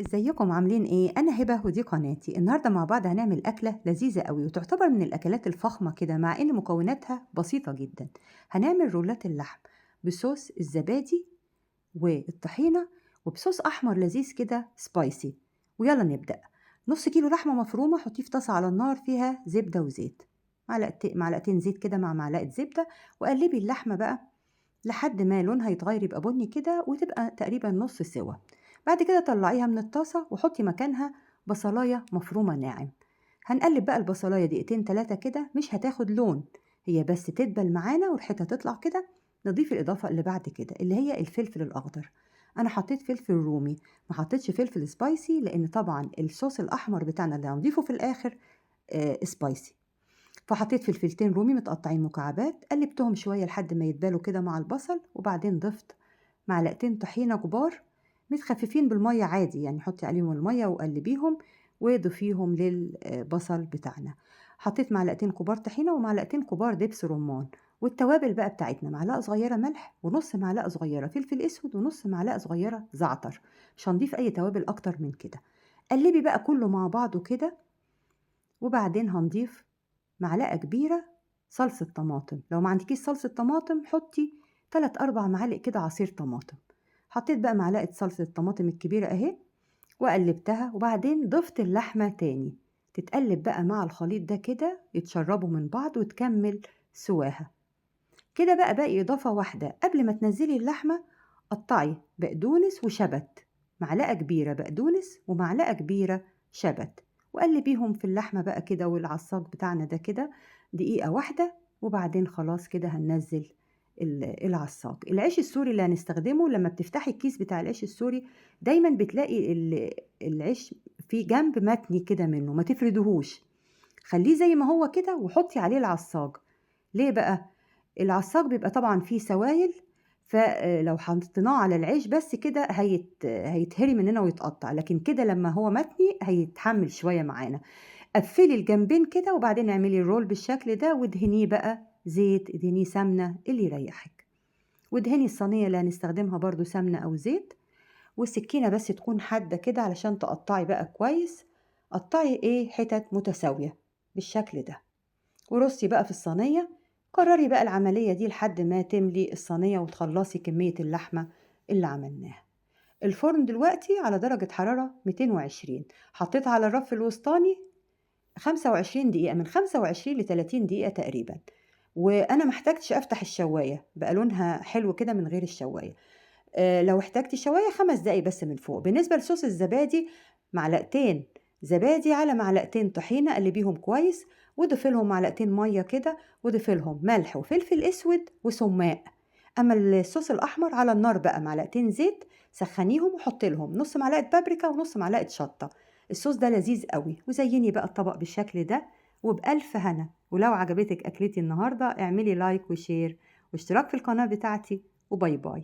ازيكم عاملين ايه؟ انا هبه ودي قناتي. النهارده مع بعض هنعمل اكله لذيذه قوي وتعتبر من الاكلات الفخمه كده مع ان مكوناتها بسيطه جدا. هنعمل رولات اللحم بصوص الزبادي والطحينه وبصوص احمر لذيذ كده سبايسي. ويلا نبدا. نص كيلو لحمه مفرومه حطيه في طاسه على النار فيها زبده وزيت، معلقتين زيت كده مع معلقه زبده، وقلبي اللحمه بقى لحد ما لونها يتغير يبقى بني كده وتبقى تقريبا نص سوا. بعد كده طلعيها من الطاسة وحطي مكانها بصلاية مفرومة ناعم. هنقلب بقى البصلاية دقيقتين 3 كده، مش هتاخد لون، هي بس تدبل معانا وريحتها تطلع كده. نضيف الإضافة اللي بعد كده اللي هي الفلفل الأخضر. أنا حطيت فلفل رومي، ما حطيتش فلفل سبايسي لأن طبعا الصوص الأحمر بتاعنا اللي هنضيفه في الآخر سبايسي. فحطيت فلفلتين رومي متقطعين مكعبات، قلبتهم شوية لحد ما يتبالوا كده مع البصل، وبعدين ضفت معلقتين طحينة كبار متخففين بالمية عادي، يعني حطي عليهم المية وقلبيهم وضفيهم للبصل بتاعنا. حطيت معلقتين كبار طحينة ومعلقتين كبار دبس رمان. والتوابل بقى بتاعتنا معلقة صغيرة ملح ونص معلقة صغيرة فلفل اسود ونص معلقة صغيرة زعتر، مش هنضيف اي توابل اكتر من كده. قلبي بقى كله مع بعضه كده، وبعدين هنضيف معلقة كبيرة صلصة طماطم. لو ما عندكيش صلصة طماطم حطي 3-4 معالق كده عصير طماطم. حطيت بقى معلقة صلصة الطماطم الكبيرة اهي وقلبتها، وبعدين ضفت اللحمة تاني تتقلب بقى مع الخليط ده كده، يتشربوا من بعض وتكمل سواها كده. بقى باقي إضافة واحدة قبل ما تنزلي اللحمة، قطعي بقدونس وشبت، معلقة كبيرة بقدونس ومعلقة كبيرة شبت، وقلبيهم في اللحمة بقى كده والعصاج بتاعنا ده كده دقيقة واحدة. وبعدين خلاص كده هننزل العصاج. العيش السوري اللي هنستخدمه، لما بتفتحي الكيس بتاع العيش السوري دايما بتلاقي العيش في جنب متني كده منه، ما تفردهوش، خليه زي ما هو كده وحطي عليه العصاج. ليه بقى؟ العصاج بيبقى طبعا فيه سوائل، فلو حطيناه على العيش بس كده هيتهري مننا ويتقطع، لكن كده لما هو متني هيتحمل شوية معانا. قفلي الجنبين كده وبعدين اعملي الرول بالشكل ده، وادهنيه بقى زيت، ادهنيه سمنة اللي يريحك، وادهني الصينية اللي هنستخدمها برضو سمنة او زيت. والسكينة بس تكون حادة كده علشان تقطعي بقى كويس. قطعي حتت متساوية بالشكل ده ورصي بقى في الصينية. كرري بقى العملية دي لحد ما تملي الصينية وتخلصي كمية اللحمة اللي عملناها. الفرن دلوقتي على درجة حرارة 220، حطيتها على الرف الوسطاني 25 دقيقة، من 25 ل 30 دقيقة تقريبا. وأنا محتاجتش أفتح الشواية، بقى لونها حلو كده من غير الشواية. لو احتاجتي شواية 5 دقايق بس من فوق. بالنسبة لصوص الزبادي، معلقتين زبادي على معلقتين طحينة، قلبيهم كويس وضيفي لهم معلقتين مية كده، وضيفي لهم ملح وفلفل اسود وسماق. اما الصوص الاحمر على النار بقى معلقتين زيت، سخنيهم وحطي لهم نص معلقة بابريكا ونص معلقة شطة. الصوص ده لذيذ قوي. وزيني بقى الطبق بالشكل ده وبألف هنا. ولو عجبتك أكلتي النهاردة اعملي لايك وشير واشتراك في القناة بتاعتي، وباي باي.